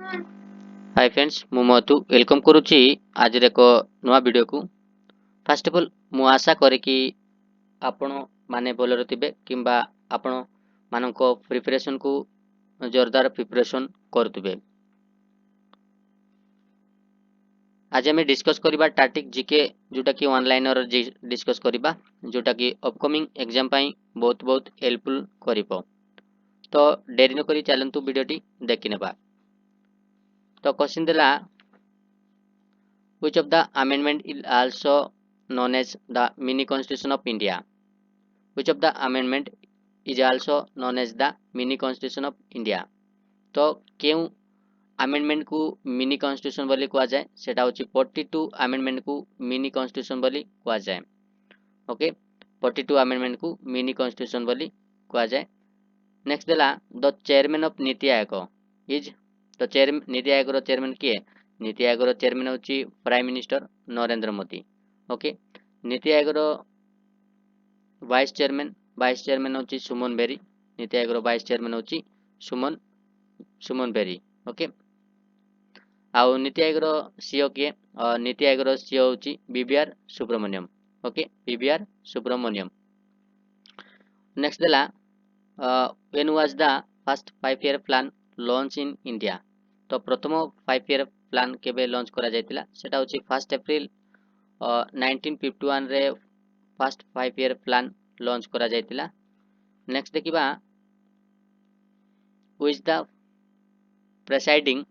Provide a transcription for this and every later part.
Hi friends मु महतु welcome करुच्ची आज एक नुआ वीडियो को। फर्स्ट ऑफ ऑल मु आशा करे कि आपण माने बोलर थिबे किंबा आपण मानको प्रिपरेशन को जोरदार प्रिपरेशन करथुबे। आज आम डिस्कस करबा टैटिक जीके जोटा कि ऑनलाइनर डिस्कस करबा जोटा कि अपकमिंग एग्जाम पाई बहुत बहुत हेल्पफुल करिवो। तो देरी न करी चलंतु वीडियोटी देखि नेबा। तो क्वेश्चन देला which of the amendment is also known as the mini constitution of India? Which of the amendment is also known as the mini constitution of India? तो क्यों अमेंडमेंट को मिनी कॉन्स्टिट्यूशन बोली कहा जाए सेटा होची 42 अमेंडमेंट को मिनी कॉन्स्टिट्यूशन बोली कहा जाए। ओके 42 अमेंडमेंट को मिनी कॉन्स्टिट्यूशन बोली कहा जाए। नेक्स्ट देला the chairman of NITI Aayog is the chairman नीति आयोग रो चेयरमैन किए नीति आयोग रो चेयरमैन होची prime minister Narendra Modi. Okay नीति आयोग रो वाइस चेयरमैन होची सुमन बेरी। नीति आयोग रो वाइस चेयरमैन होची सुमन बेरी। ओके आउ नीति आयोग रो सीईओ किए नीति आयोग रो सीईओ होची BVR Subrahmanyam. Okay BVR Subrahmanyam. Next देला when was the first 5 year plan launch in India? तो प्रथम 5 year प्लान केबे लॉन्च करा जायतिला सेटा होची 1 एप्रिल 1951 रे फर्स्ट 5 year प्लान लॉन्च करा जायतिला। नेक्स्ट देखिबा who is the presiding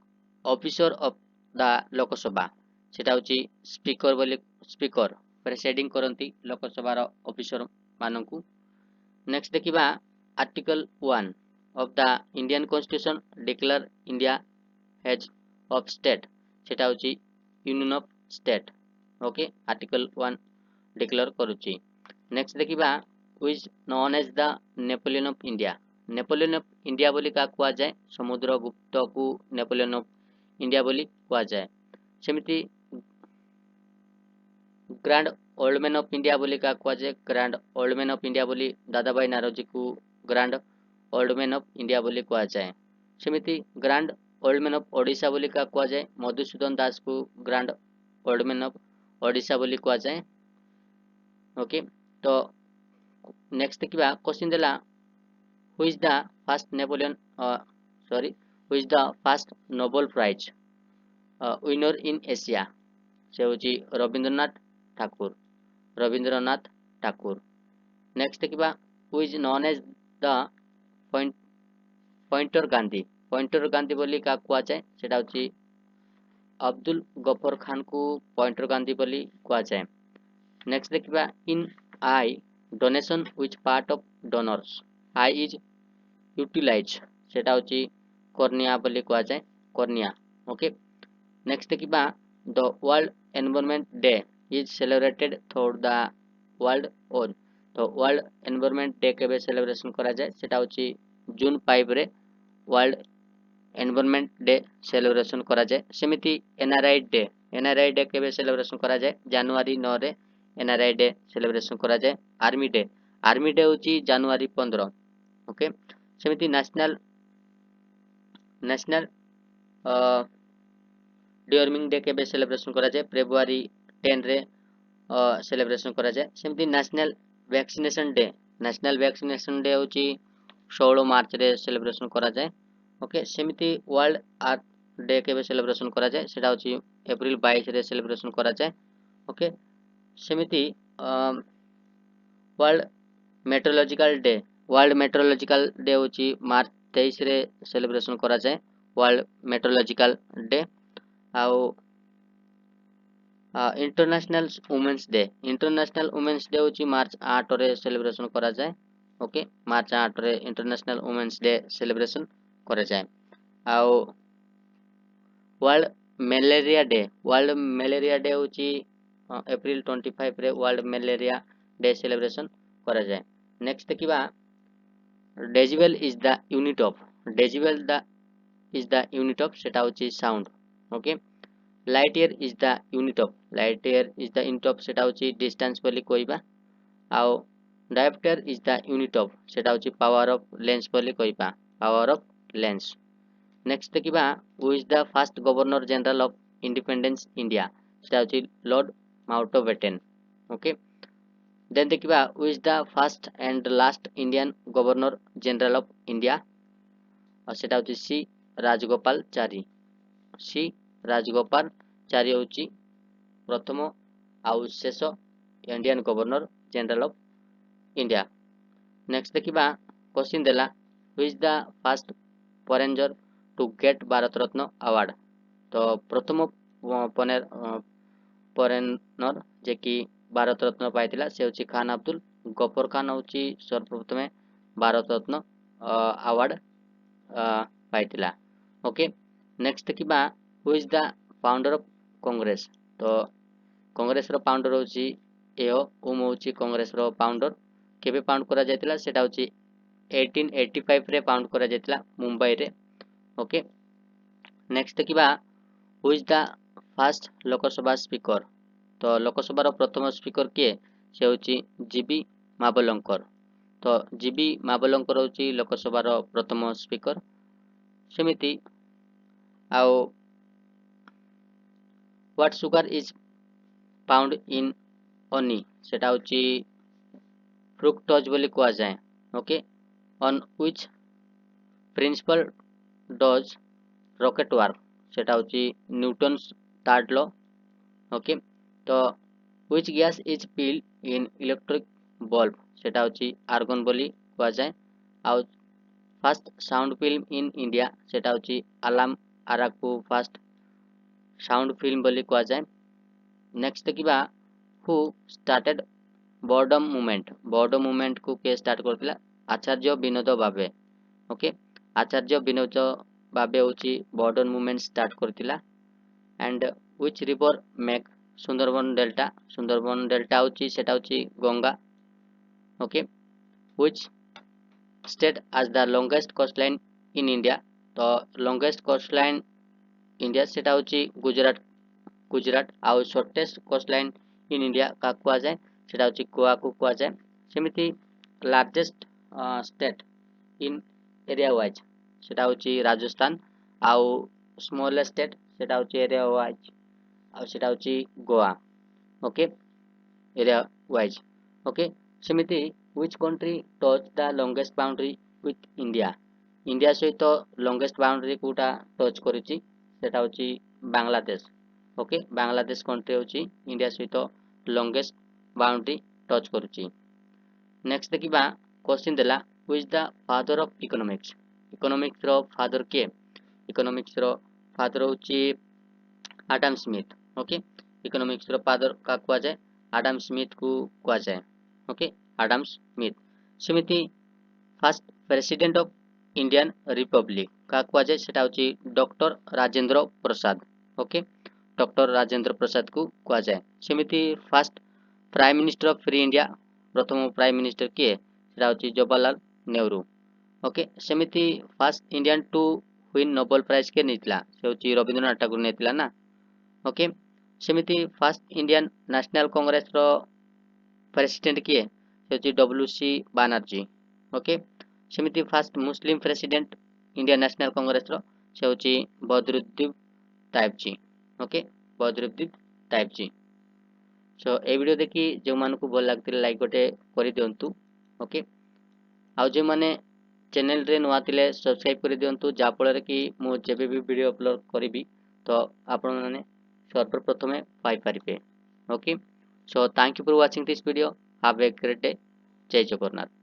officer of the Lok Sabha सेटा होची स्पीकर बोली स्पीकर प्रेसाइडिंग करंती लोकसभा रो ऑफिसर माननकु। नेक्स्ट देखिबा article 1 of the Indian Constitution declare India as of state सेटा होची union of state. Okay article 1 declare करूची। Next देखिबा who is known as the Napoleon of India. Napoleon of India बोली का कुआ जाए समुद्रगुप्त को नेपोलियन ऑफ इंडिया बोली कुआ जाए। सेमिति grand old man of India बोली का कुआ जाए grand old man of India बोली दादाभाई नारोजी को grand old man of India बोली कुआ जाए। सेमिति grand old man of Odisha बोली का कुआ जाए मधुसूदन दास को grand old man of Odisha बोली कुआ जाए। ओके तो नेक्स्ट देखिबा क्वेश्चन देला who is the first Napoleon sorry who is the first Nobel prize winner in Asia से होची रविंद्रनाथ ठाकुर। नेक्स्ट देखिबा who is known as the pointer Gandhi बोली का कुआ जाए सेटा होची अब्दुल गफर खान को पॉइंटर गांधी बोली कुआ जाए। नेक्स्ट देखिबा in eye donation which part of donors eye is utilise सेटा होची कॉर्निया बोली कुआ जाए कॉर्निया। ओके नेक्स्ट देखिबा the world environment day is celebrated through the world on तो वर्ल्ड एनवायरनमेंट डे केबे सेलिब्रेशन करा जाए सेटा होची जून 5 रे वर्ल्ड एनवायरनमेंट डे सेलिब्रेशन करा जाए। सेमिति एनआरआई डे केबे सेलिब्रेशन करा जाए जनवरी 9 रे एनआरआई डे सेलिब्रेशन करा जाए। आर्मी डे होची जनवरी 15। ओके सेमिति नेशनल डिवर्मिंग डे केबे सेलिब्रेशन करा जाए फेब्रुआरी 10 रे सेलिब्रेशन करा जाए। सेमिति नेशनल वैक्सीनेशन डे होची 16 मार्च रे सेलिब्रेशन करा जाए। ओके सेमिति वर्ल्ड अर्थ डे केबे सेलिब्रेशन करा जाए सेटा होची एप्रिल 22 रे सेलिब्रेशन करा जाए। ओके सेमिति वर्ल्ड मेट्रोलॉजिकल डे होची मार्च 23 रे सेलिब्रेशन करा जाए वर्ल्ड मेट्रोलॉजिकल डे। आउ इंटरनेशनल वुमेन्स डे होची मार्च 8 रे सेलिब्रेशन करा जाए। ओके मार्च 8 रे इंटरनेशनल वुमेन्स डे सेलिब्रेशन करा जाए। आउ वर्ल्ड मलेरिया डे होची एप्रिल 25 रे वर्ल्ड मलेरिया डे सेलिब्रेशन करा जाए। नेक्स्ट देखिबा decibel is the unit of सेटा होची sound. Okay light year is the unit of सेटा होची डिस्टेंस बोली कहबा। आउ dioptre is the unit of सेटा होची पावर ऑफ लेंस बोली कहबा पावर ऑफ लेंस। नेक्स्ट देखा who is the fast governor general of independence India सेटा होची लॉर्ड माउंटबेटन ओके देन देखा who is the fast and last Indian governor general of India सेटा होची सी राजगोपालचारी सी राजगोपालचारी होची प्रथम आउ शेष Indian governor general of India next देखा क्वेश्चन देला who is the first foreigner to get Bharat Ratna award तो प्रथम फॉरेनर जे कि भारत रत्न पाइथिला से होची खान अब्दुल गफर खान होची सर्वप्रथमे Bharat Ratna award पाइथिला okay next देखा who is the founder of Congress तो कांग्रेस रो फाउंडर होची एओ उम होची कांग्रेस रो फाउंडर केबे फाउंड करा जायतिला सेटा होची 1885 रे फाउंड करा जायतिला मुंबई रे ओके नेक्स्ट देखा who is the fast Lok Sabha speaker तो लोकसभा प्रथम स्पीकर किए से होची जीबी मावलंकर तो जीबी मावलंकर होची लोकसभा प्रथम स्पीकर सेमिति आउ what sugar is found in honey सेटा होची फ्रुक्टोज बोली कहा जाए okay on which principle does rocket work सेटा होची न्यूटन्स थर्ड लॉ ओके तो which gas is filled in electric bulb सेटा होची आर्गन बोली कहा जाए आउ first sound film in India सेटा होची अलार्म आराकू फास्ट साउंड फिल्म बोली कहा जाए नेक्स्ट देखा हु स्टार्टेड बॉर्डम मूवमेंट को के स्टार्ट करथिला आचार्य विनोद भावे ओके आचार्य विनोद भावे होची बॉर्डर मूवमेंट स्टार्ट करथिला and which river make Sundarban delta होची सेटा होची Ganga okay which state has the longest coastline in India तो लॉन्गेस्ट कोस्टलाइन इंडिया सेटा होची गुजरात आउ शॉर्टेस्ट कोस्टलाइन इन इंडिया का कहा जाए सेटा होची गोवा को कहा जाए सेमिति largest state in area wise सेटा होची राजस्थान आउ स्मॉलेस्ट स्टेट सेटा होची एरिया वाइज आउ सेटा होची Goa okay area wise okay सेमिति which country touch the longest boundary with India सहित लॉन्गेस्ट बाउंड्री कोटा टच करिछि सेटा होची बांग्लादेश ओके बांग्लादेश कंट्री होची इंडिया सहित लॉन्गेस्ट बाउंड्री टच करुछि नेक्स्ट देखा क्वेश्चन देला who is the father of economics रो फादर के इकोनॉमिक्स रो फादर होची आडम स्मिथ ओके इकोनॉमिक्स रो फादर का कहा जाए आडम स्मिथ को कहा जाए ओके आडम स्मिथ सेमिति first president of Indian republic का कहा जाए सेटा होची doctor Rajendra Prasad okay doctor Rajendra Prasad को कहा जाए सेमिति first prime minister of free India प्रथम प्राइम मिनिस्टर किए सेटा होची जवाहरलाल नेहरू ओके सेमिति first Indian to win Nobel prize के नेतिला से होची रविंद्रनाथ ठाकुर नेतिला ना ओके सेमिति फर्स्ट इंडियन नेशनल कांग्रेस रो प्रेसिडेंट किए से होची डब्ल्यूसी बनर्जी ओके सेमिति फर्स्ट मुस्लिम प्रेसिडेंट इंडियन नेशनल कांग्रेस रो से होची बद्रुद्दीन ताइबजी ओके बद्रुद्दीन ताइबजी सो ए वीडियो देखि जो मानकु भल लागतिले लाइक गोटे करि दियंतु ओके आउ जे माने चैनल रे नवा थिले सब्सक्राइब करि दियंतु जा फल कि मु जेबे भी वीडियो अपलोड करिवि तो आपण माने सर्वप्रथमे पाई परिबे okay so thank you for watching this video have a great day Jai Jagannath.